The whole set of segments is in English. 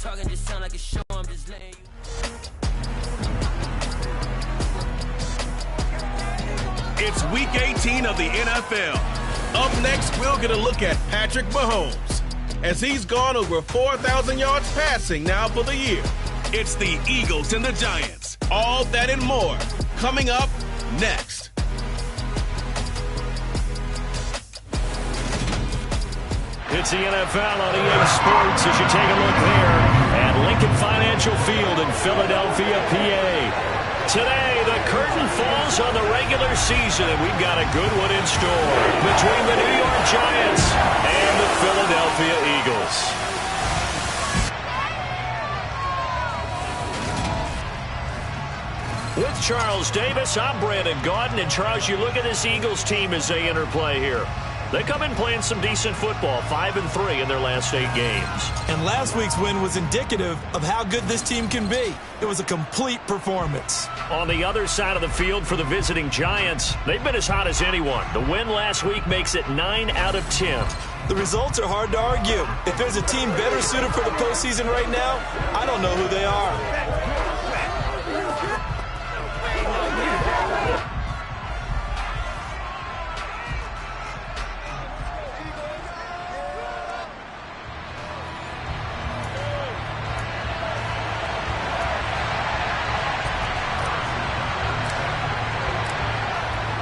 talking just sound like a show, I'm just letting you. It's week 18 of the NFL. Up next, we'll get a look at Patrick Mahomes, as he's gone over 4,000 yards passing now for the year. It's the Eagles and the Giants. All that and more coming up next. It's the NFL on EA Sports as you take a look there at Lincoln Financial Field in Philadelphia, PA. Today, the curtain falls on the regular season, and we've got a good one in store between the New York Giants and the Philadelphia Eagles. With Charles Davis, I'm Brandon Gaudin, and Charles, you look at this Eagles team as they enter play here. They come in playing some decent football, 5-3 in their last 8 games. And last week's win was indicative of how good this team can be. It was a complete performance. On the other side of the field for the visiting Giants, they've been as hot as anyone. The win last week makes it 9 out of 10. The results are hard to argue. If there's a team better suited for the postseason right now, I don't know who they are.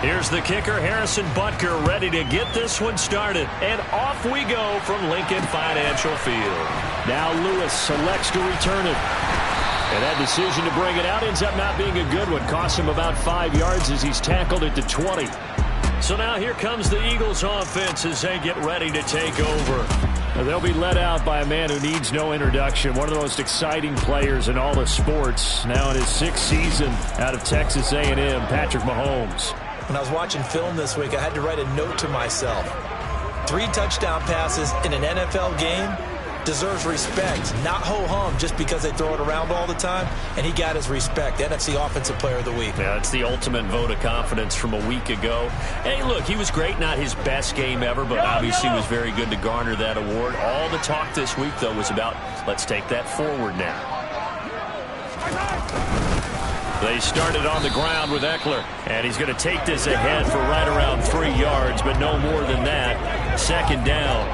Here's the kicker, Harrison Butker, ready to get this one started. And off we go from Lincoln Financial Field. Now Lewis selects to return it. And that decision to bring it out ends up not being a good one. Costs him about 5 yards as he's tackled it to 20. So now here comes the Eagles offense as they get ready to take over. They'll be led out by a man who needs no introduction. One of the most exciting players in all of sports. Now in his 6th season out of Texas A&M, Patrick Mahomes. When I was watching film this week, I had to write a note to myself. 3 touchdown passes in an NFL game deserves respect, not ho-hum just because they throw it around all the time. And he got his respect, NFC Offensive Player of the Week. Yeah, it's the ultimate vote of confidence from a week ago. Hey, look, he was great, not his best game ever, but obviously was very good to garner that award. All the talk this week, though, was about let's take that forward now. They started on the ground with Eckler, and he's going to take this ahead for right around 3 yards, but no more than that. Second down.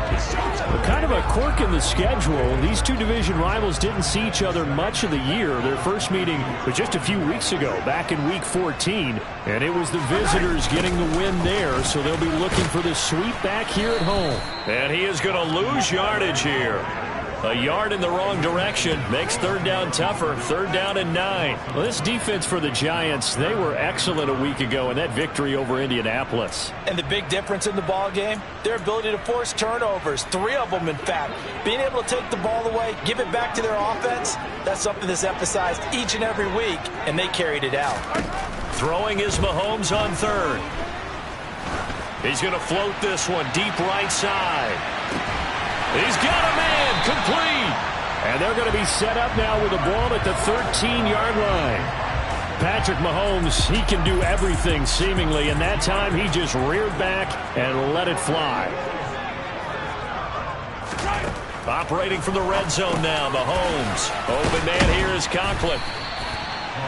Kind of a quirk in the schedule. These two division rivals didn't see each other much of the year. Their first meeting was just a few weeks ago, back in Week 14, and it was the visitors getting the win there, so they'll be looking for the sweep back here at home. And he is going to lose yardage here. A yard in the wrong direction makes third down tougher. Third down and 9. Well, this defense for the Giants, they were excellent a week ago in that victory over Indianapolis. And the big difference in the ball game, their ability to force turnovers. 3 of them, in fact. Being able to take the ball away, give it back to their offense, that's something that's emphasized each and every week, and they carried it out. Throwing is Mahomes on third. He's going to float this one deep right side. He's got a man, complete. And they're going to be set up now with the ball at the 13-yard line. Patrick Mahomes, he can do everything seemingly, and that time he just reared back and let it fly. Operating from the red zone now, Mahomes. Open man here is Conklin.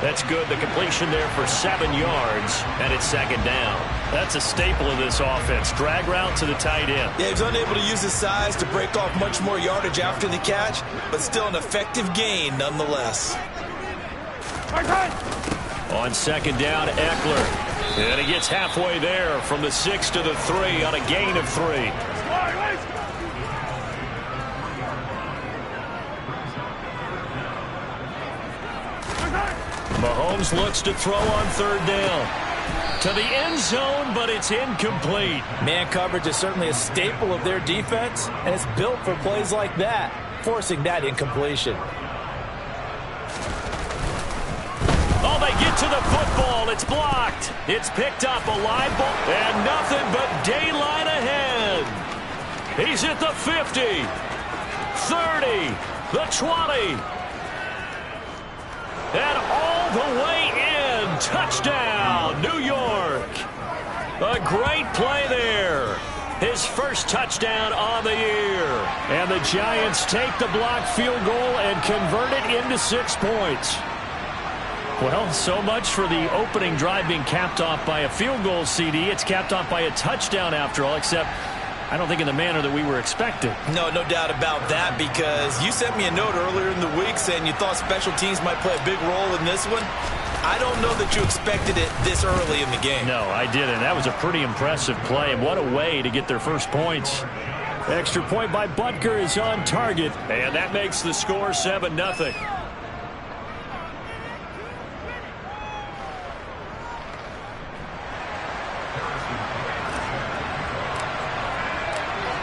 That's good. The completion there for 7 yards, and it's second down. That's a staple of this offense. Drag route to the tight end. Yeah, he's unable to use his size to break off much more yardage after the catch, but still an effective gain nonetheless. On second down, Eckler. And he gets halfway there from the 6 to the 3 on a gain of 3. Mahomes looks to throw on third down. To the end zone, but it's incomplete. Man coverage is certainly a staple of their defense, and it's built for plays like that, forcing that incompletion. Oh, they get to the football. It's blocked. It's picked up, a live ball, and nothing but daylight ahead. He's at the 50, 30, the 20. And all the way in. Touchdown, New York. A great play there. his first touchdown on the year. And the Giants take the blocked field goal and convert it into 6 points. Well, so much for the opening drive being capped off by a field goal, CD. It's capped off by a touchdown after all, except I don't think in the manner that we were expecting. No doubt about that, because you sent me a note earlier in the week saying you thought special teams might play a big role in this one. I don't know that you expected it this early in the game. No, I didn't. That was a pretty impressive play, and what a way to get their first points. Extra point by Butker is on target, and that makes the score 7-0.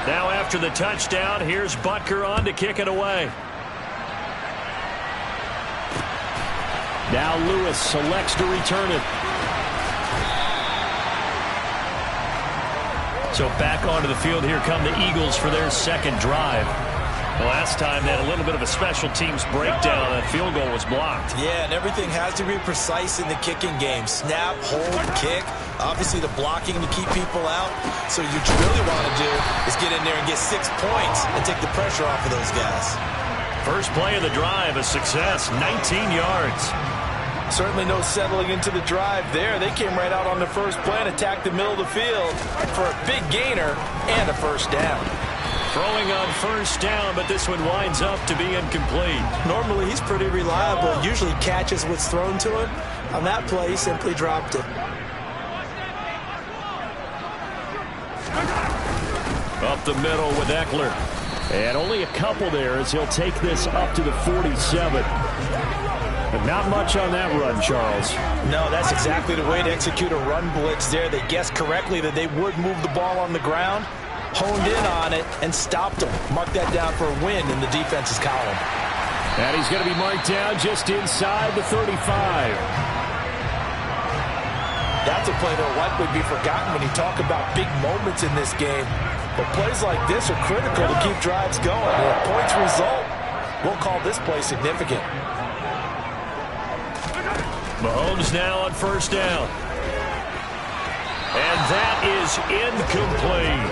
Now after the touchdown, here's Butker on to kick it away. Now Lewis selects to return it. So back onto the field, here come the Eagles for their second drive. The last time they had a little bit of a special teams breakdown. That field goal was blocked. Yeah, and everything has to be precise in the kicking game. Snap, hold, kick. Obviously the blocking to keep people out. So what you really want to do is get in there and get 6 points and take the pressure off of those guys. First play of the drive, a success, 19 yards. Certainly no settling into the drive there. They came right out on the first play and attacked the middle of the field for a big gainer and a first down. Throwing on first down, but this one winds up to be incomplete. Normally he's pretty reliable. Usually catches what's thrown to him. On that play, he simply dropped it. Up the middle with Eckler. And only a couple there as he'll take this up to the 47. But not much on that run, Charles. No, that's exactly the way to execute a run blitz there. They guessed correctly that they would move the ball on the ground, honed in on it, and stopped them. Mark that down for a win in the defense's column. And he's going to be marked down just inside the 35. That's a play that will likely be forgotten when you talk about big moments in this game. But plays like this are critical to keep drives going. And if points result, we'll call this play significant. Mahomes now on first down. And that is incomplete.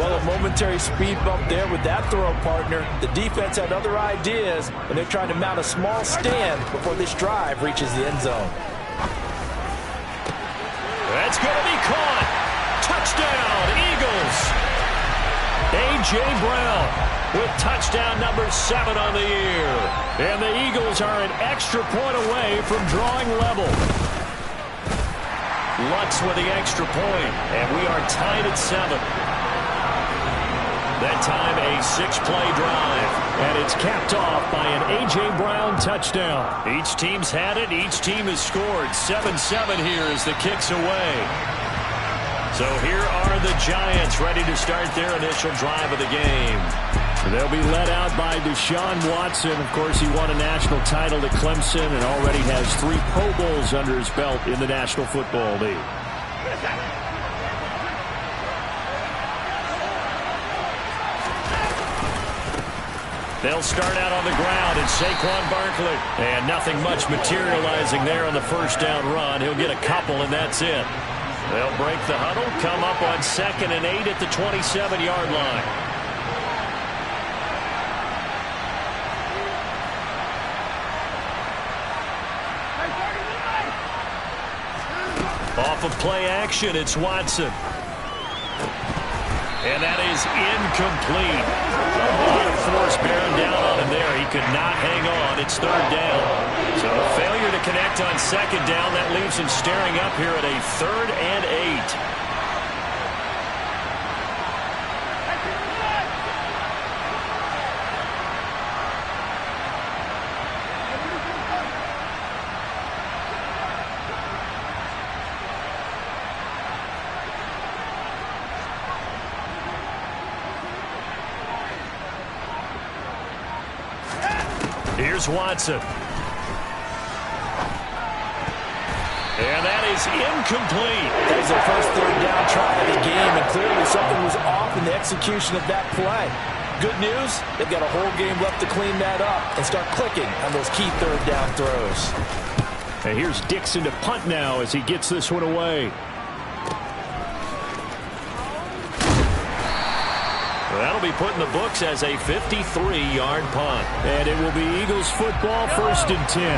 Well, a momentary speed bump there with that throw partner. The defense had other ideas, and they're trying to mount a small stand before this drive reaches the end zone. That's going to be caught. Touchdown, Eagles. A.J. Brown with touchdown number 7 on the year. And the Eagles are an extra point away from drawing level. Lutz with the extra point, and we are tied at 7. That time a 6-play drive, and it's capped off by an A.J. Brown touchdown. Each team's had it. Each team has scored. 7-7 here as the kick's away. So here are the Giants ready to start their initial drive of the game. They'll be led out by Deshaun Watson. Of course, he won a national title at Clemson and already has 3 Pro Bowls under his belt in the National Football League. They'll start out on the ground, and Saquon Barkley. And nothing much materializing there on the first down run. He'll get a couple, and that's it. They'll break the huddle, come up on 2nd and 8 at the 27-yard line. Off of play action, it's Watson. And that is incomplete. A lot of force bearing down on him there. He could not hang on. It's 3rd down. So a failure to connect on 2nd down. That leaves him staring up here at a 3rd and 8. Here's Watson. And that is incomplete. That was their first 3rd down try of the game, and clearly something was off in the execution of that play. Good news, they've got a whole game left to clean that up and start clicking on those key 3rd down throws. And here's Dixon to punt now as he gets this one away. Well, that'll be put in the books as a 53-yard punt. And it will be Eagles football, 1st and 10.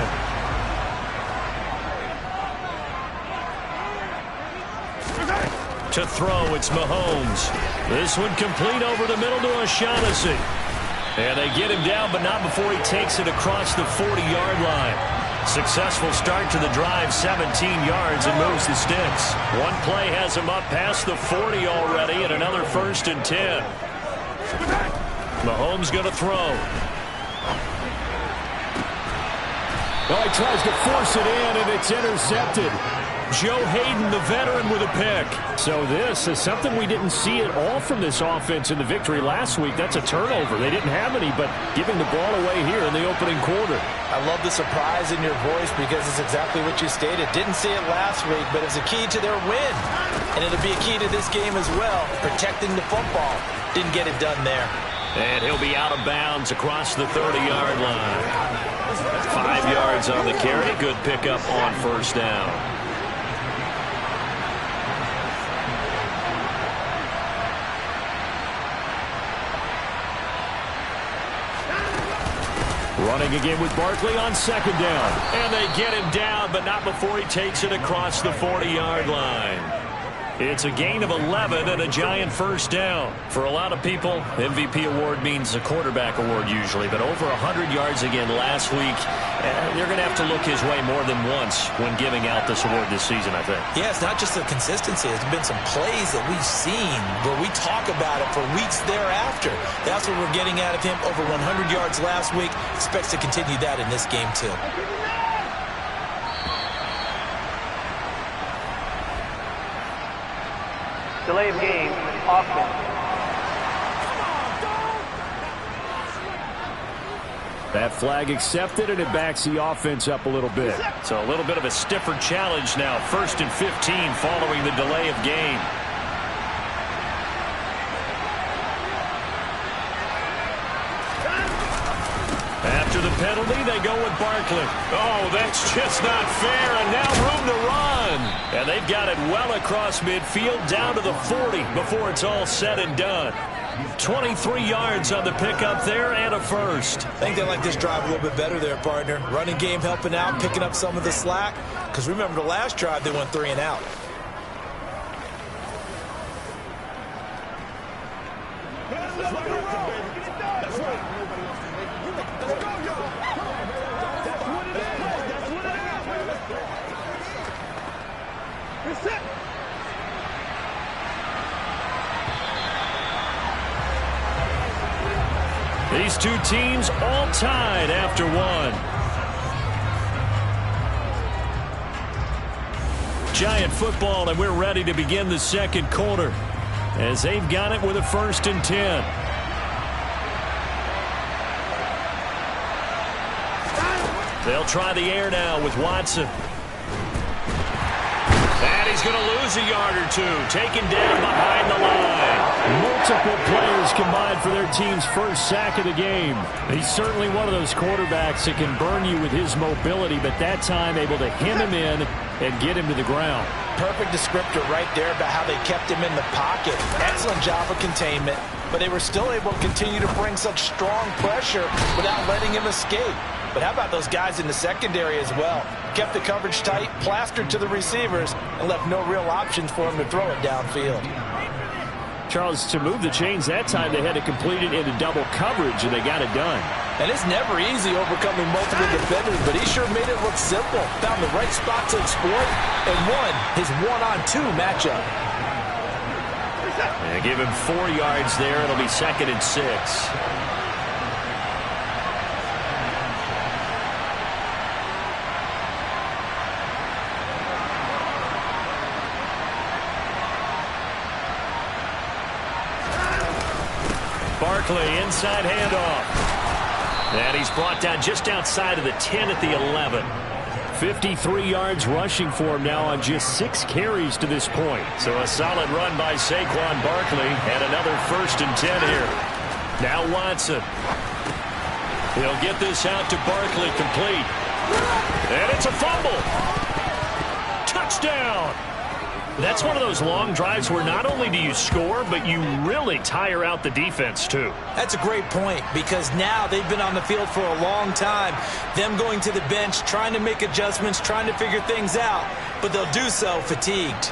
To throw, it's Mahomes. This one complete over the middle to O'Shaughnessy. And they get him down, but not before he takes it across the 40-yard line. Successful start to the drive, 17 yards, and moves the sticks. One play has him up past the 40 already, and another 1st and 10. Mahomes going to throw. Well, he tries to force it in, and it's intercepted. Joe Hayden, the veteran, with a pick. So this is something we didn't see at all from this offense in the victory last week. That's a turnover. They didn't have any, but giving the ball away here in the opening quarter. I love the surprise in your voice because it's exactly what you stated. Didn't see it last week, but it's a key to their win. And it'll be a key to this game as well, protecting the football. Didn't get it done there. And he'll be out of bounds across the 30-yard line. 5 yards on the carry. Good pickup on 1st down. Running again with Barkley on 2nd down. And they get him down, but not before he takes it across the 40-yard line. It's a gain of 11 and a giant 1st down. For a lot of people, MVP award means a quarterback award usually, but over 100 yards again last week. They're going to have to look his way more than once when giving out this award this season, I think. Yeah, it's not just the consistency. There's been some plays that we've seen where we talk about it for weeks thereafter. That's what we're getting out of him. Over 100 yards last week. Expects to continue that in this game, too. Delay of game, offense. That flag accepted, and it backs the offense up a little bit. So a little bit of a stiffer challenge now. 1st and 15 following the delay of game. After the penalty, they go with Barkley. Oh, that's just not fair, and now room to run. And they've got it well across midfield, down to the 40 before it's all said and done. 23 yards on the pickup there and a 1st. I think they like this drive a little bit better there, partner. Running game helping out, picking up some of the slack. Because remember the last drive, they went 3 and out. These two teams all tied after one. Giant football, and we're ready to begin the 2nd quarter as they've got it with a 1st and 10. They'll try the air now with Watson. And he's going to lose a yard or two. Taken down behind the line. Multiple players combined for their team's 1st sack of the game. He's certainly one of those quarterbacks that can burn you with his mobility, but that time able to hem him in and get him to the ground. Perfect descriptor right there about how they kept him in the pocket. Excellent job of containment, but they were still able to continue to bring such strong pressure without letting him escape. But how about those guys in the secondary as well? Kept the coverage tight, plastered to the receivers, and left no real options for him to throw it downfield. Charles, to move the chains that time, they had to complete it into double coverage, and they got it done. And it's never easy overcoming multiple defenders, but he sure made it look simple. Found the right spot to exploit and won his one-on-two matchup. They give him 4 yards there. It'll be 2nd and 6. Barkley, inside handoff. And he's brought down just outside of the 10 at the 11. 53 yards rushing for him now on just 6 carries to this point. So a solid run by Saquon Barkley, and another 1st and 10 here. Now Watson. He'll get this out to Barkley, complete. And it's a fumble. Touchdown. That's one of those long drives where not only do you score, but you really tire out the defense, too. That's a great point, because now they've been on the field for a long time. Them going to the bench, trying to make adjustments, trying to figure things out, but they'll do so fatigued.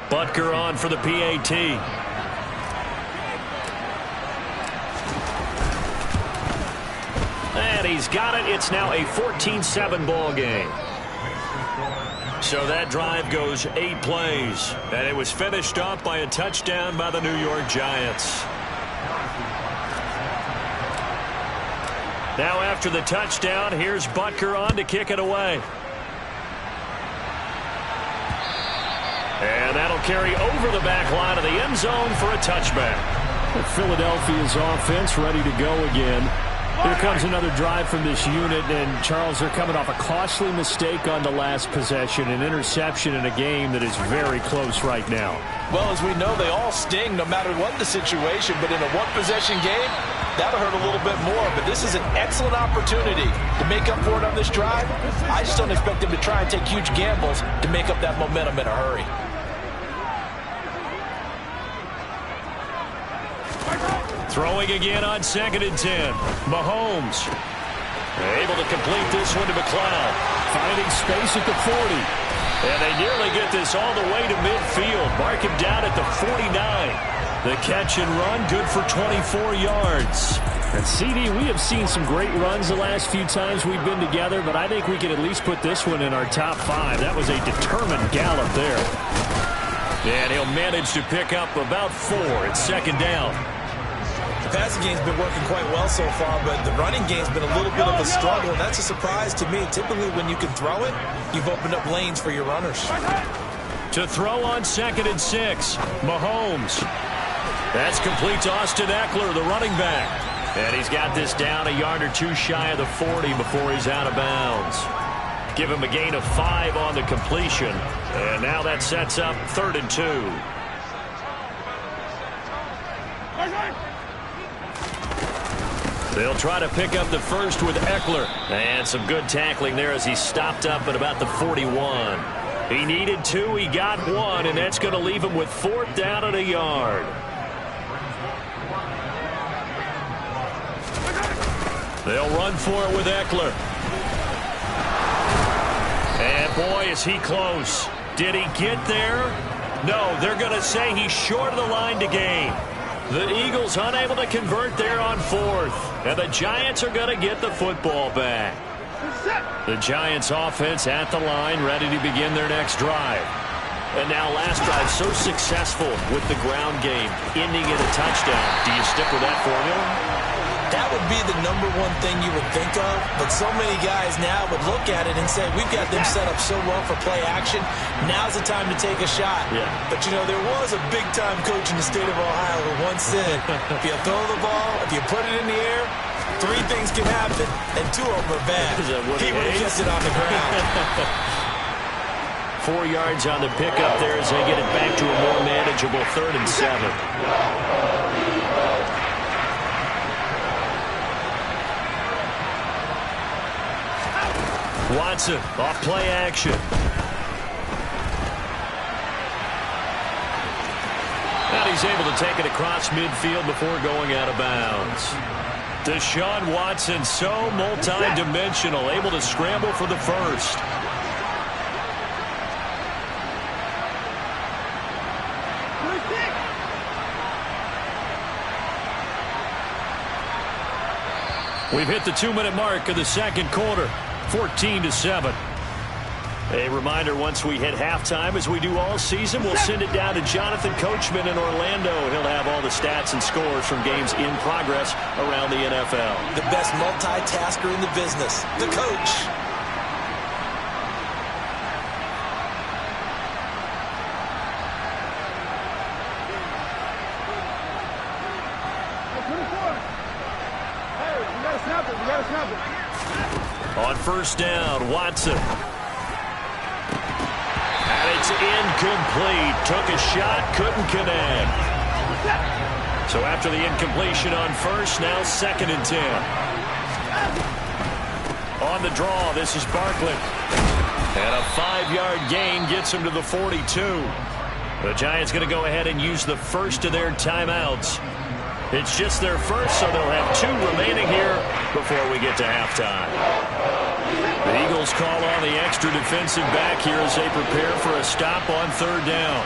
Butker on for the PAT. And he's got it. It's now a 14-7 ball game. So that drive goes 8 plays. And it was finished off by a touchdown by the New York Giants. Now after the touchdown, here's Butker on to kick it away. And that'll carry over the back line of the end zone for a touchback. Philadelphia's offense ready to go again. Here comes another drive from this unit, and Charles, they're coming off a costly mistake on the last possession, an interception in a game that is very close right now. Well, as we know, they all sting no matter what the situation, but in a one-possession game, that'll hurt a little bit more. But this is an excellent opportunity to make up for it on this drive. I just don't expect them to try and take huge gambles to make up that momentum in a hurry. Throwing again on 2nd and 10. Mahomes able to complete this one to McLeod. Finding space at the 40. And they nearly get this all the way to midfield. Mark him down at the 49. The catch and run good for 24 yards. And CD, we have seen some great runs the last few times we've been together, but I think we can at least put this one in our top 5. That was a determined gallop there. And he'll manage to pick up about 4 at 2nd down. The passing game's been working quite well so far, but the running game's been a little bit of a struggle, and that's a surprise to me. Typically, when you can throw it, you've opened up lanes for your runners. To throw on 2nd and 6, Mahomes. That's complete to Austin Eckler, the running back. And he's got this down a yard or 2 shy of the 40 before he's out of bounds. Give him a gain of 5 on the completion. And now that sets up 3rd and 2. They'll try to pick up the first with Eckler. And some good tackling there as he stopped up at about the 41. He needed 2, he got 1, and that's going to leave him with 4th down and a yard. They'll run for it with Eckler. And boy, is he close. Did he get there? No, they're going to say he's short of the line to gain. The Eagles unable to convert there on 4th. And the Giants are going to get the football back. The Giants offense at the line, ready to begin their next drive. And now last drive so successful with the ground game, ending in a touchdown. Do you stick with that formula? That would be the #1 thing you would think of, but so many guys now would look at it and say, we've got them set up so well for play action, now's the time to take a shot. Yeah. But, you know, there was a big-time coach in the state of Ohio who once said, if you throw the ball, if you put it in the air, 3 things can happen, and 2 of them are bad. He would have kept it on the ground. 4 yards on the pickup there as they get it back to a more manageable 3rd and 7. Watson off play action. And he's able to take it across midfield before going out of bounds. Deshaun Watson, so multi-dimensional, able to scramble for the first. We've hit the 2-minute mark of the 2nd quarter. 14-7. A reminder, once we hit halftime, as we do all season, we'll send it down to Jonathan Coachman in Orlando. He'll have all the stats and scores from games in progress around the NFL. The best multitasker in the business, the coach. On 1st down, Watson. is incomplete. Took a shot, couldn't connect. So after the incompletion on first, now 2nd and 10. On the draw, this is Barkley. And a 5-yard gain gets him to the 42. The Giants going to go ahead and use the first of their timeouts. It's just their first, so they'll have 2 remaining here before we get to halftime. The Eagles call on the extra defensive back here as they prepare for a stop on 3rd down.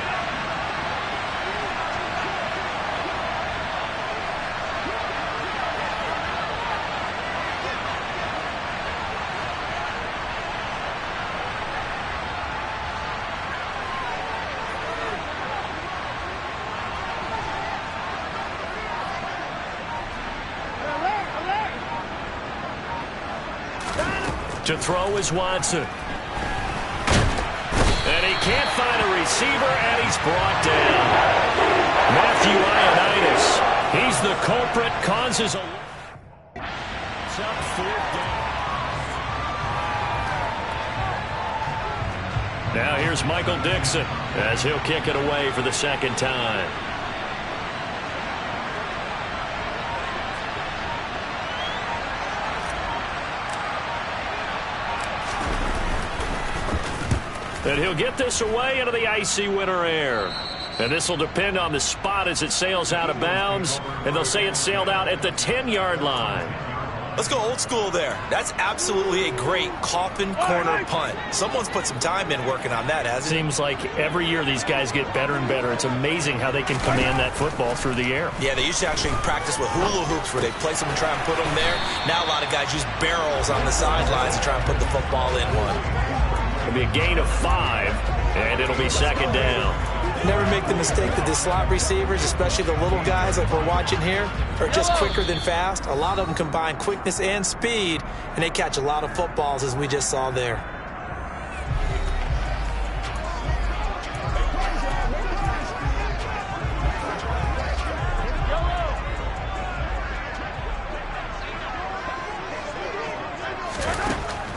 To throw is Watson. And he can't find a receiver, and he's brought down. Matthew Ioannidis. He's the culprit, causes a... It's up 4th down. Now here's Michael Dixon as he'll kick it away for the 2nd time. And he'll get this away into the icy winter air. And this will depend on the spot as it sails out of bounds. And they'll say it sailed out at the 10-yard line. Let's go old school there. That's absolutely a great coffin corner punt. Someone's put some time in working on that, hasn't it? Seems like every year these guys get better and better. It's amazing how they can command that football through the air. Yeah, they used to actually practice with hula hoops where they place them and try and put them there. Now a lot of guys use barrels on the sidelines to try and put the football in one. It'll be a gain of 5, and it'll be 2nd down. Never make the mistake that the slot receivers, especially the little guys like we're watching here, are just quicker than fast. A lot of them combine quickness and speed, and they catch a lot of footballs, as we just saw there.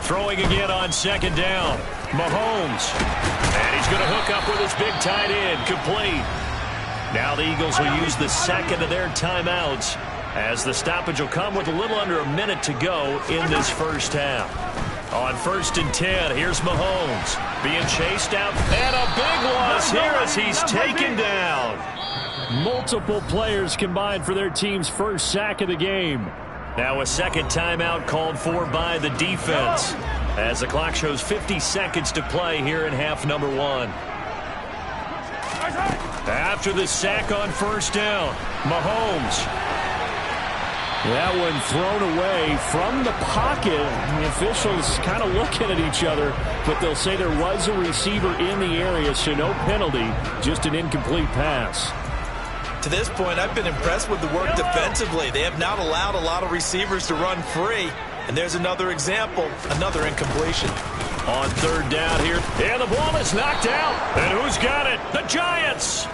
Throwing again on 2nd down. Mahomes. And he's going to hook up with his big tight end. Complete. Now the Eagles will use the 2nd of their timeouts as the stoppage will come with a little under a minute to go in this first half. On 1st and 10, here's Mahomes. Being chased out. And a big loss here as he's taken down. Multiple players combined for their team's first sack of the game. Now a 2nd timeout called for by the defense as the clock shows 50 seconds to play here in half number 1. After the sack on 1st down, Mahomes. That one thrown away from the pocket. The officials kind of looking at each other, but they'll say there was a receiver in the area, so no penalty, just an incomplete pass. To this point, I've been impressed with the work defensively. They have not allowed a lot of receivers to run free. And there's another example, another incompletion. On 3rd down here. And the ball is knocked out. And who's got it? The Giants.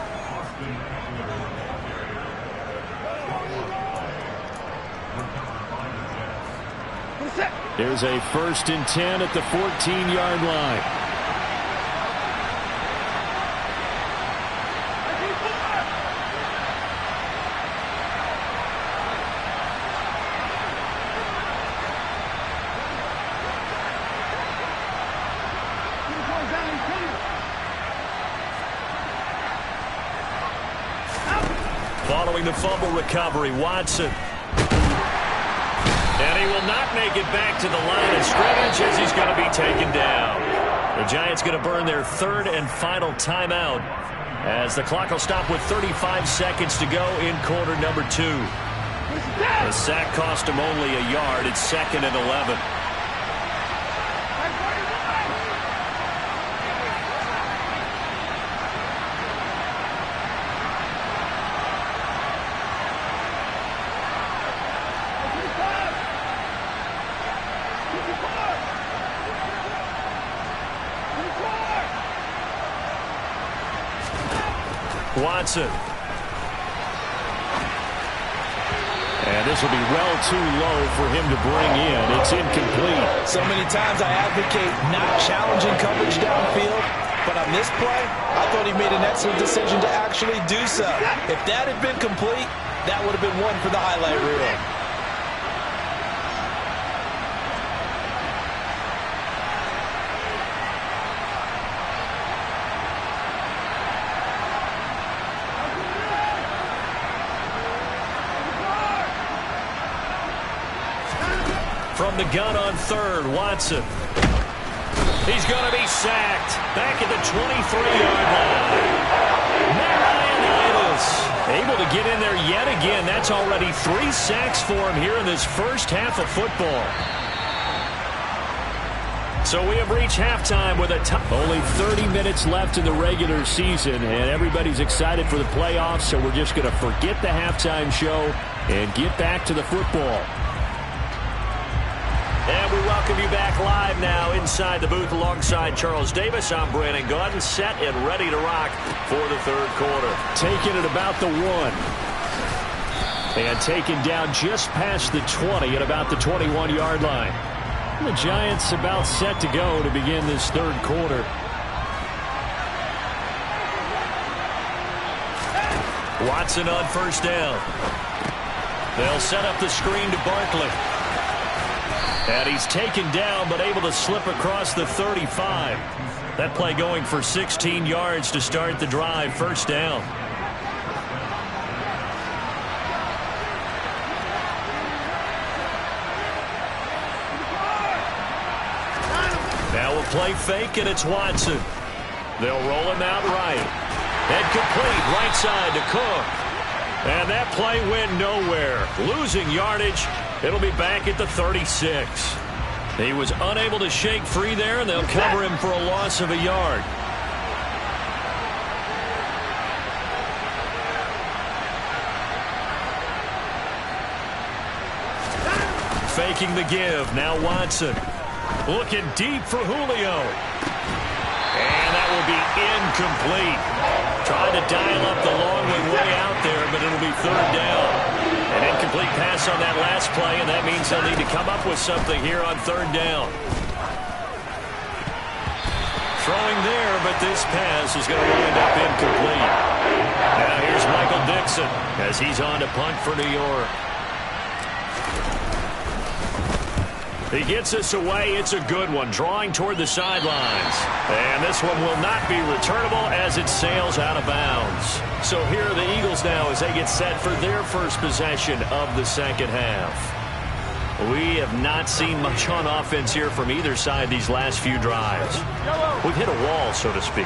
There's a 1st and 10 at the 14-yard line. Following the fumble recovery, Watson. And he will not make it back to the line of scrimmage as he's going to be taken down. The Giants going to burn their 3rd and final timeout as the clock will stop with 35 seconds to go in quarter number 2. The sack cost him only a yard. It's 2nd and 11. Watson. And this will be well too low for him to bring in. It's incomplete. So many times I advocate not challenging coverage downfield. But on this play, I thought he made an excellent decision to actually do so. If that had been complete, that would have been one for the highlight reel. From the gun on third, Watson. He's going to be sacked. Back at the 23-yard line. Marianitis able to get in there yet again. That's already 3 sacks for him here in this first half of football. So we have reached halftime with only 30 minutes left in the regular season, and everybody's excited for the playoffs, so we're just going to forget the halftime show and get back to the football. And we welcome you back live now inside the booth alongside Charles Davis. I'm Brandon Gaudin, set and ready to rock for the third quarter. Taking it about the 1. And taken down just past the 20 at about the 21-yard line. The Giants about set to go to begin this third quarter. Watson on first down. They'll set up the screen to Barkley. And he's taken down but able to slip across the 35. That play going for 16 yards to start the drive. First down. Now we'll play fake, and it's Watson. They'll roll him out right. And complete right side to Cook. And that play went nowhere. Losing yardage. It'll be back at the 36. He was unable to shake free there, and they'll cover him for a loss of a yard. Faking the give. Now Watson. Looking deep for Julio. And that will be incomplete. Trying to dial up the long way out there, but it'll be third down. An incomplete pass on that last play, and that means they'll need to come up with something here on third down. Throwing there, but this pass is going to wind up incomplete. Now here's Michael Dixon as he's on to punt for New York. He gets us away. It's a good one, drawing toward the sidelines. And this one will not be returnable as it sails out of bounds. So here are the Eagles now as they get set for their first possession of the second half. We have not seen much on offense here from either side these last few drives. We've hit a wall, so to speak.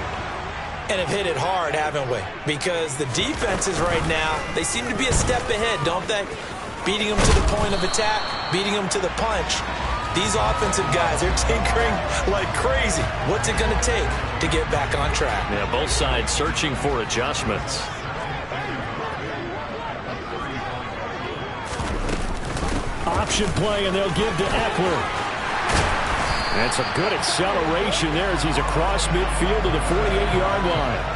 And have hit it hard, haven't we? Because the defenses right now, they seem to be a step ahead, don't they? Beating them to the point of attack, beating them to the punch. These offensive guys, they're tinkering like crazy. What's it going to take to get back on track? Yeah, both sides searching for adjustments. Option play, and they'll give to Eckler. That's a good acceleration there as he's across midfield to the 48-yard line.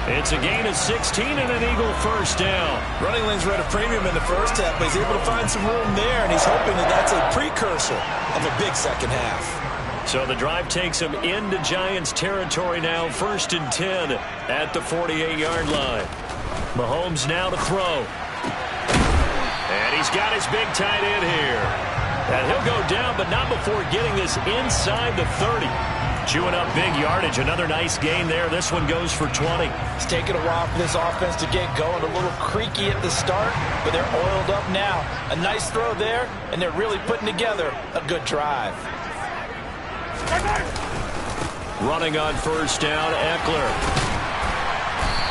It's a gain of 16 and an Eagle first down. Running lanes were at a premium in the first half, but he's able to find some room there, and he's hoping that that's a precursor of a big second half. So the drive takes him into Giants territory now, 1st and 10 at the 48-yard line. Mahomes now to throw. And he's got his big tight end here. And he'll go down, but not before getting this inside the 30. Chewing up big yardage. Another nice gain there. This one goes for 20. It's taken a while for this offense to get going. A little creaky at the start, but they're oiled up now. A nice throw there, and they're really putting together a good drive. Running on first down, Eckler.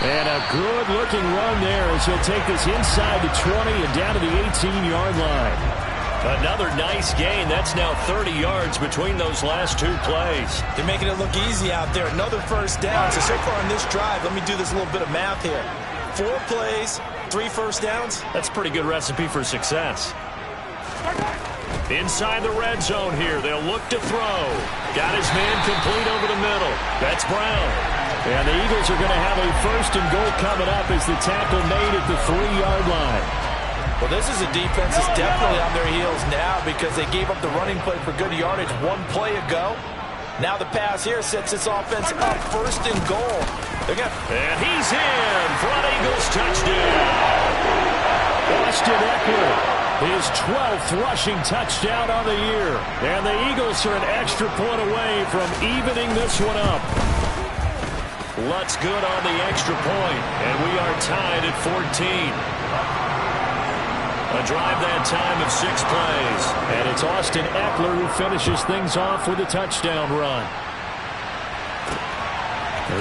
And a good-looking run there as he'll take this inside the 20 and down to the 18-yard line. Another nice gain. That's now 30 yards between those last two plays. They're making it look easy out there. Another first down. So far on this drive, let me do this little bit of math here. 4 plays, 3 first downs. That's a pretty good recipe for success. Inside the red zone here. They'll look to throw. Got his man complete over the middle. That's Brown. And the Eagles are going to have a 1st and goal coming up as the tackle made at the 3-yard line. Well, this is a defense that's definitely on their heels now because they gave up the running play for good yardage 1 play ago. Now the pass here sets this offense up first and goal. And he's in for an Eagles touchdown. Austin Ekeler, his 12th rushing touchdown on the year. And the Eagles are an extra point away from evening this one up. Lutz good on the extra point, and we are tied at 14. A drive that time of 6 plays. And it's Austin Ekeler who finishes things off with a touchdown run.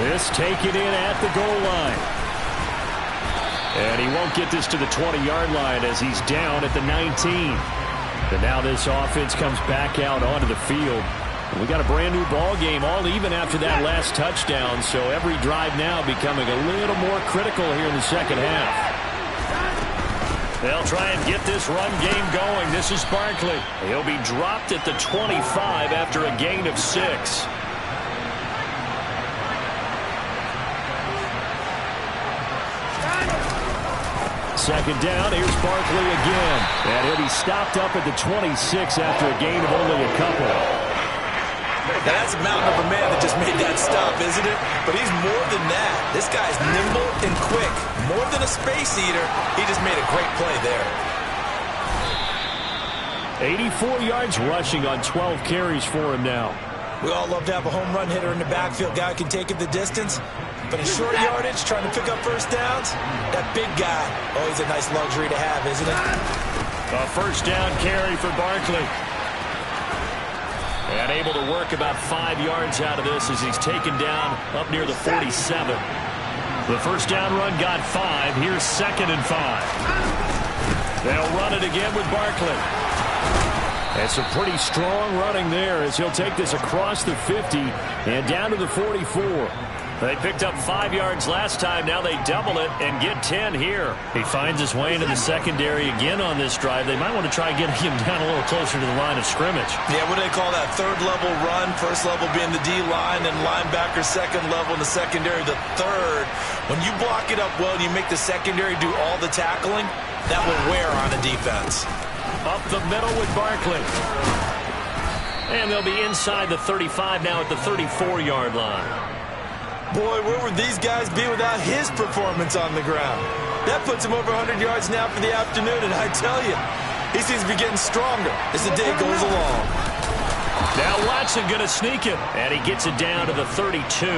This taken in at the goal line. And he won't get this to the 20-yard line as he's down at the 19. And now this offense comes back out onto the field. We got a brand new ball game, all even after that last touchdown. So every drive now becoming a little more critical here in the second half. They'll try and get this run game going. This is Barkley. He'll be dropped at the 25 after a gain of 6. Second down, here's Barkley again. And he'll be stopped up at the 26 after a gain of only a couple. Now that's a mountain of a man that just made that stop, isn't it? But he's more than that. This guy's nimble and quick. More than a space eater, he just made a great play there. 84 yards rushing on 12 carries for him now. We all love to have a home run hitter in the backfield. Guy can take it the distance. But in short yardage, trying to pick up first downs, that big guy, always a nice luxury to have, isn't it? A first down carry for Barkley. And able to work about 5 yards out of this as he's taken down up near the 47. The first down run got 5. Here's 2nd and 5. They'll run it again with Barkley. And some pretty strong running there as he'll take this across the 50 and down to the 44. They picked up 5 yards last time. Now they double it and get 10 here. He finds his way into the secondary again on this drive. They might want to try getting him down a little closer to the line of scrimmage. Yeah, what do they call that? Third level run. First level being the D-line, and linebacker second level in the secondary the third. When you block it up well and you make the secondary do all the tackling, that will wear on a defense. Up the middle with Barkley. And they'll be inside the 35 now at the 34-yard line. Boy, where would these guys be without his performance on the ground? That puts him over 100 yards now for the afternoon, and I tell you, he seems to be getting stronger as the day goes along. Now Watson going to sneak him, and he gets it down to the 32.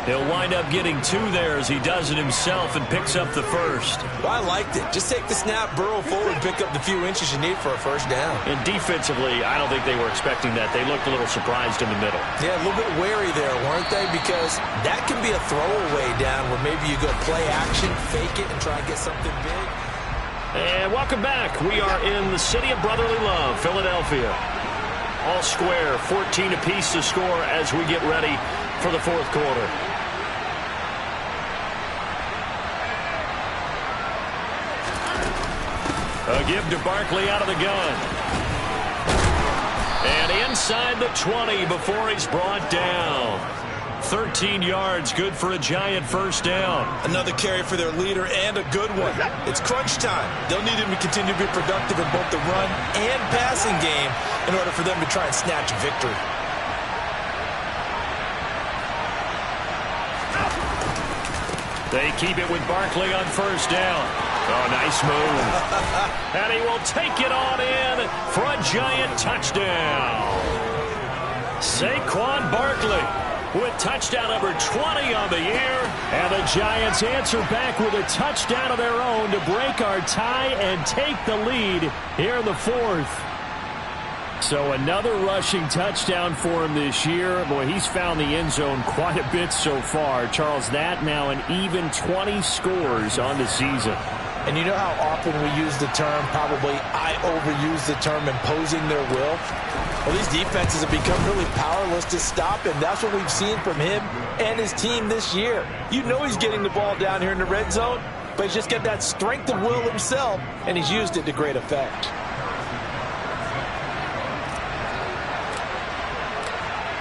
He'll wind up getting 2 there as he does it himself and picks up the first. Well, I liked it. Just take the snap, burrow forward, pick up the few inches you need for a first down. And defensively, I don't think they were expecting that. They looked a little surprised in the middle. Yeah, a little bit wary there, weren't they? Because that can be a throwaway down where maybe you go play action, fake it, and try and get something big. And welcome back. We are in the city of brotherly love, Philadelphia. All square, 14 apiece to score as we get ready for the fourth quarter. A give to Barkley out of the gun. And inside the 20 before he's brought down. 13 yards, good for a giant first down. Another carry for their leader and a good one. It's crunch time. They'll need him to continue to be productive in both the run and passing game in order for them to try and snatch victory. They keep it with Barkley on first down. Oh, nice move. And he will take it on in for a giant touchdown. Saquon Barkley with touchdown number 20 on the year. And the Giants answer back with a touchdown of their own to break our tie and take the lead here in the fourth. So another rushing touchdown for him this year. Boy, he's found the end zone quite a bit so far. Charles, that now an even 20 scores on the season. And you know how often we use the term, probably I overuse the term, imposing their will? Well, these defenses have become really powerless to stop him. That's what we've seen from him and his team this year. You know he's getting the ball down here in the red zone, but he's just got that strength of will himself, and he's used it to great effect.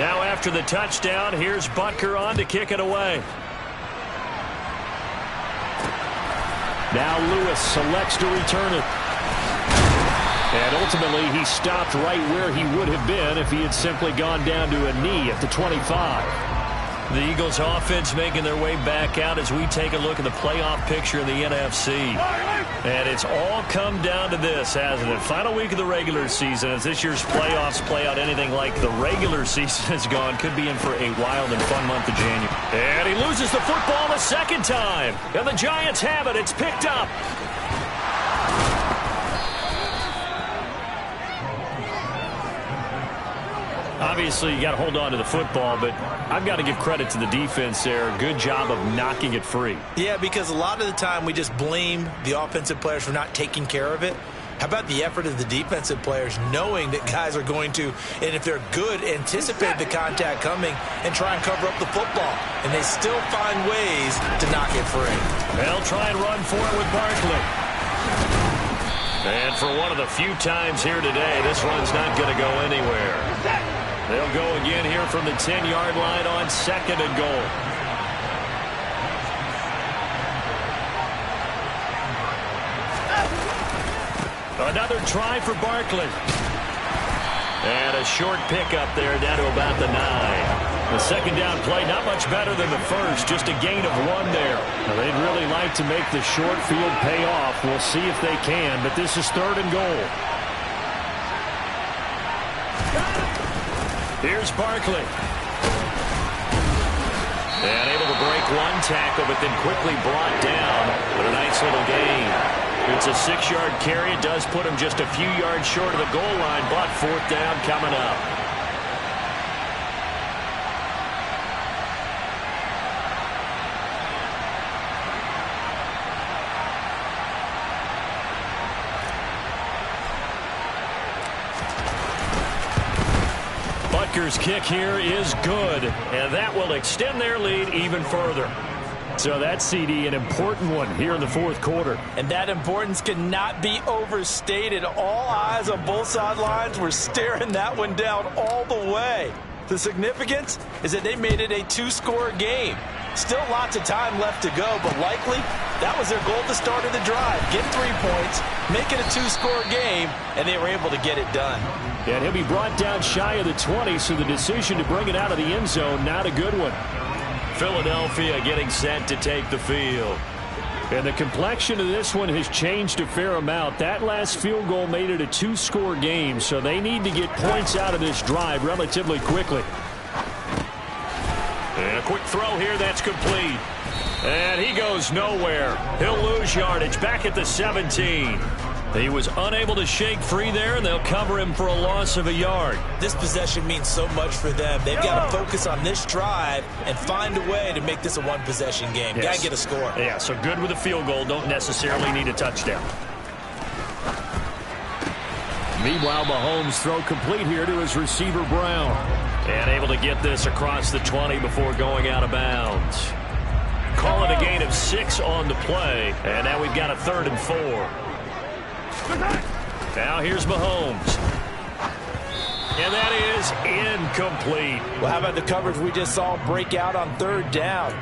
Now after the touchdown, here's Butker on to kick it away. Now Lewis selects to return it. And ultimately, he stopped right where he would have been if he had simply gone down to a knee at the 25. The Eagles offense making their way back out as we take a look at the playoff picture in the NFC. And it's all come down to this, hasn't it? Final week of the regular season. As this year's playoffs play out anything like the regular season has gone, could be in for a wild and fun month of January. And he loses the football a second time. And the Giants have it. It's picked up. Obviously, you got to hold on to the football, but I've got to give credit to the defense there. Good job of knocking it free. Yeah, because a lot of the time we just blame the offensive players for not taking care of it. How about the effort of the defensive players knowing that guys are going to, and if they're good, anticipate the contact coming and try and cover up the football. And they still find ways to knock it free. They'll try and run for it with Barkley. And for one of the few times here today, this run's not going to go anywhere. They'll go again here from the 10-yard line on 2nd and goal. Another try for Barkley. And a short pickup there down to about the 9. The second down play, not much better than the first, just a gain of 1 there. Now, they'd really like to make the short field pay off. We'll see if they can, but this is 3rd and goal. Here's Barkley. And able to break one tackle, but then quickly brought down. But a nice little gain. It's a 6-yard carry. It does put him just a few yards short of the goal line, but 4th down coming up. Butker's kick here is good, and that will extend their lead even further. So that's, CD, an important one here in the 4th quarter. And that importance cannot be overstated. All eyes on both sidelines were staring that one down all the way. The significance is that they made it a 2-score game. Still lots of time left to go, but likely that was their goal at the start of the drive. Get 3 points, make it a 2-score game, and they were able to get it done. And he'll be brought down shy of the 20, so the decision to bring it out of the end zone, not a good one. Philadelphia getting set to take the field. And the complexion of this one has changed a fair amount. That last field goal made it a 2-score game, so they need to get points out of this drive relatively quickly. And a quick throw here, that's complete. And he goes nowhere. He'll lose yardage back at the 17. He was unable to shake free there, and they'll cover him for a loss of a yard. This possession means so much for them. They've got to focus on this drive and find a way to make this a one-possession game. Yes. Got to get a score. Yeah, so good with a field goal. Don't necessarily need a touchdown. Meanwhile, Mahomes throw complete here to his receiver, Brown. And able to get this across the 20 before going out of bounds. Call it a gain of 6 on the play. And now we've got a 3rd and 4. Now here's Mahomes. And that is incomplete. Well, how about the coverage we just saw break out on 3rd down?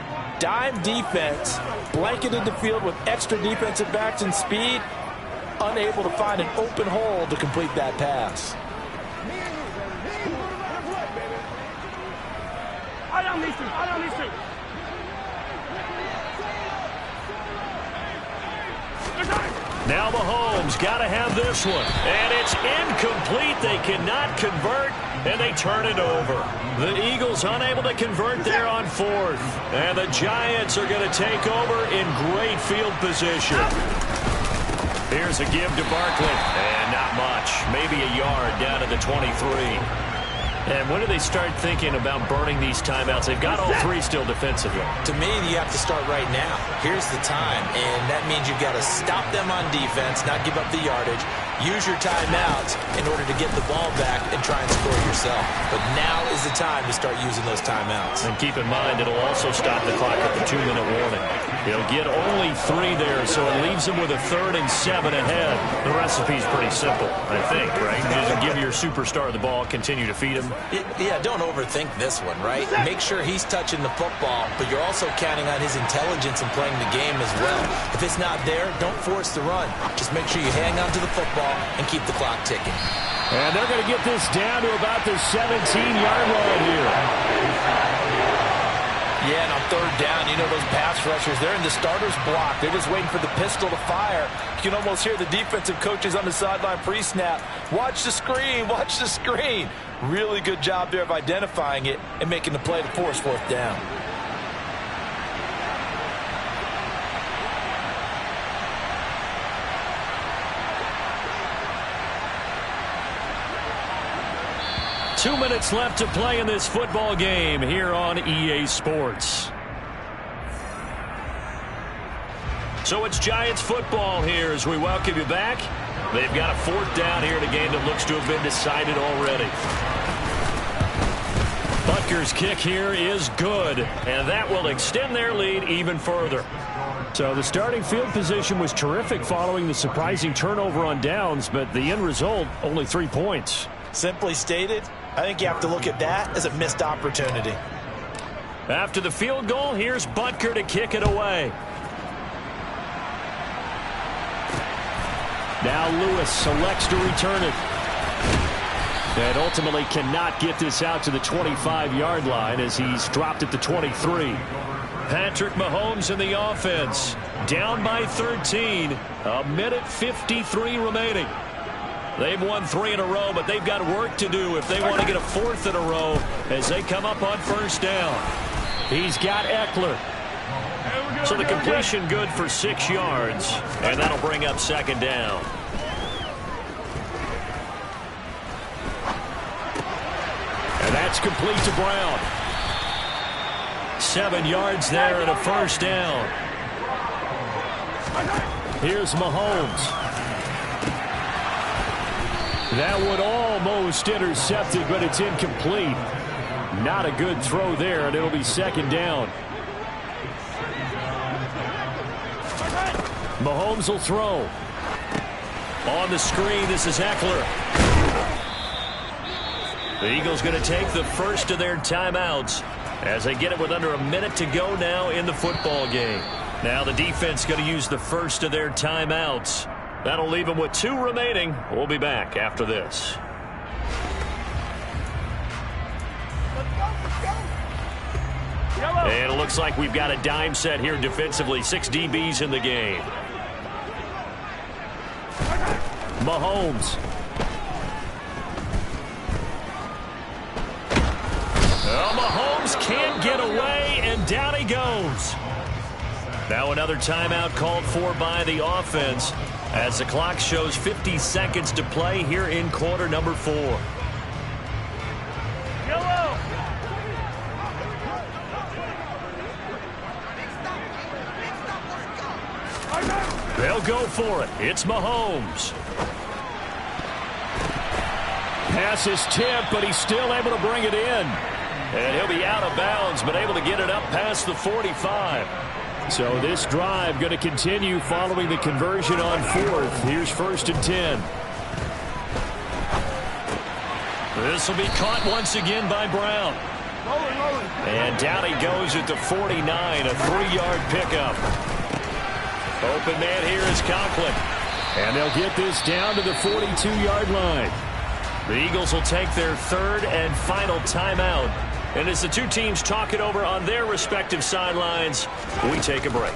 Dime defense, blanketed the field with extra defensive backs and speed, unable to find an open hole to complete that pass. Now Mahomes got to have this one. And it's incomplete. They cannot convert, and they turn it over. The Eagles unable to convert there on 4th. And the Giants are going to take over in great field position. Here's a give to Barkley. And not much. Maybe a yard down to the 23. And when do they start thinking about burning these timeouts? They've got all 3 still defensively. To me, you have to start right now. Here's the time, and that means you've got to stop them on defense, not give up the yardage, use your timeouts in order to get the ball back and try and score yourself. But now is the time to start using those timeouts. And keep in mind, it'll also stop the clock at the 2-minute warning. He'll get only 3 there, so it leaves him with a 3rd and 7 ahead. The recipe's pretty simple, I think, right? Just give your superstar the ball, continue to feed him. Yeah, don't overthink this one, right? Make sure he's touching the football, but you're also counting on his intelligence in playing the game as well. If it's not there, don't force the run. Just make sure you hang on to the football ball and keep the clock ticking. And they're going to get this down to about the 17-yard line here. Yeah, and on third down, you know those pass rushers, they're in the starter's block. They're just waiting for the pistol to fire. You can almost hear the defensive coaches on the sideline pre-snap. Watch the screen, watch the screen. Really good job there of identifying it and making the play to force fourth down. Two minutes left to play in this football game here on EA Sports. So it's Giants football here as we welcome you back. They've got a fourth down here in a game that looks to have been decided already. Butker's kick here is good, and that will extend their lead even further. So the starting field position was terrific following the surprising turnover on downs, but the end result, only 3 points. Simply stated, I think you have to look at that as a missed opportunity. After the field goal, here's Butker to kick it away. Now Lewis selects to return it. And ultimately cannot get this out to the 25-yard line as he's dropped at the 23. Patrick Mahomes in the offense. Down by 13. A minute 53 remaining. They've won 3 in a row, but they've got work to do if they want to get a 4th in a row as they come up on first down. He's got Eckler. So the completion good for 6 yards, and that'll bring up second down. And that's complete to Brown. 7 yards there and a first down. Here's Mahomes. That one almost intercepted, but it's incomplete. Not a good throw there, and it'll be second down. Mahomes will throw. On the screen, this is Eckler. The Eagles going to take the first of their timeouts as they get it with under a minute to go now in the football game. Now the defense going to use the first of their timeouts. That'll leave them with 2 remaining. We'll be back after this. And it looks like we've got a dime set here defensively. 6 DBs in the game. Mahomes. Mahomes can't get away, and down he goes. Now another timeout called for by the offense as the clock shows 50 seconds to play here in quarter number 4. They'll go for it. It's Mahomes. Pass is tipped, but he's still able to bring it in. And he'll be out of bounds, but able to get it up past the 45. So this drive going to continue following the conversion on 4th. Here's 1st and 10. This will be caught once again by Brown. And down he goes at the 49, a 3-yard pickup. Open man here is Conklin. And they'll get this down to the 42-yard line. The Eagles will take their 3rd and final timeout. And as the two teams talk it over on their respective sidelines, we take a break.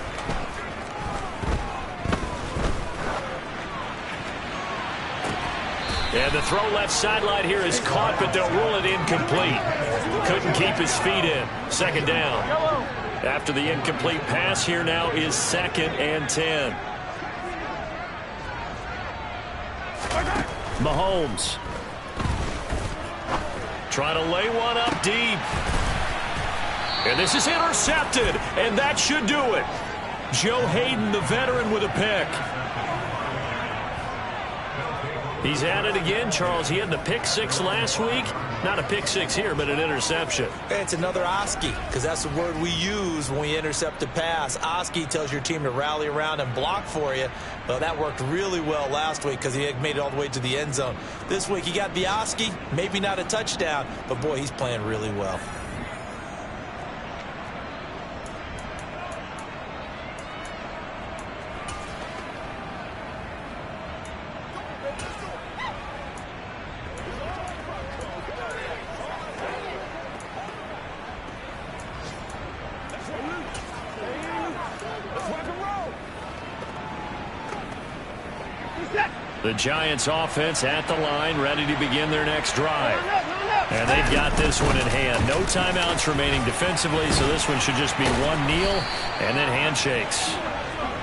And the throw left sideline here is caught, but they'll rule it incomplete. Couldn't keep his feet in. Second down. After the incomplete pass, here now is 2nd and 10. Mahomes. Trying to lay one up deep. And this is intercepted, and that should do it. Joe Hayden, the veteran, with a pick. He's at it again, Charles. He had the pick 6 last week. Not a pick 6 here, but an interception. It's another Oski, because that's the word we use when we intercept a pass. Oski tells your team to rally around and block for you. Well, that worked really well last week because he had made it all the way to the end zone. This week he got the Oski, maybe not a touchdown, but boy, he's playing really well. The Giants offense at the line, ready to begin their next drive. And they've got this one in hand. No timeouts remaining defensively, so this one should just be one kneel and then handshakes.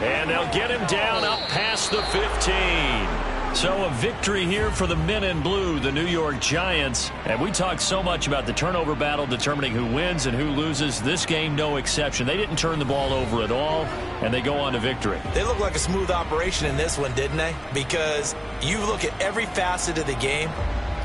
And they'll get him down up past the 15. So a victory here for the men in blue, the New York Giants. And we talked so much about the turnover battle determining who wins and who loses. This game, no exception. They didn't turn the ball over at all, and they go on to victory. They look like a smooth operation in this one, didn't they? Because you look at every facet of the game,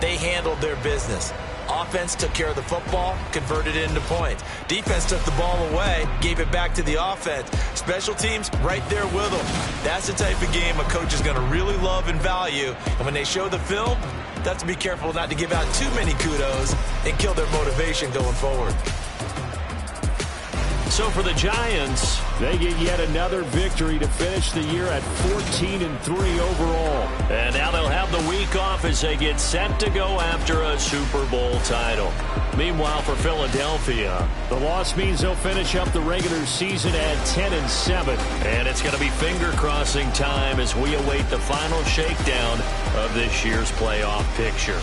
they handled their business. Offense took care of the football, converted it into points. Defense took the ball away, gave it back to the offense. Special teams, right there with them. That's the type of game a coach is going to really love and value. And when they show the film, they have to be careful not to give out too many kudos and kill their motivation going forward. So for the Giants, they get yet another victory to finish the year at 14-3 overall. And now they'll have the week off as they get set to go after a Super Bowl title. Meanwhile, for Philadelphia, the loss means they'll finish up the regular season at 10-7. And it's going to be finger-crossing time as we await the final shakedown of this year's playoff picture.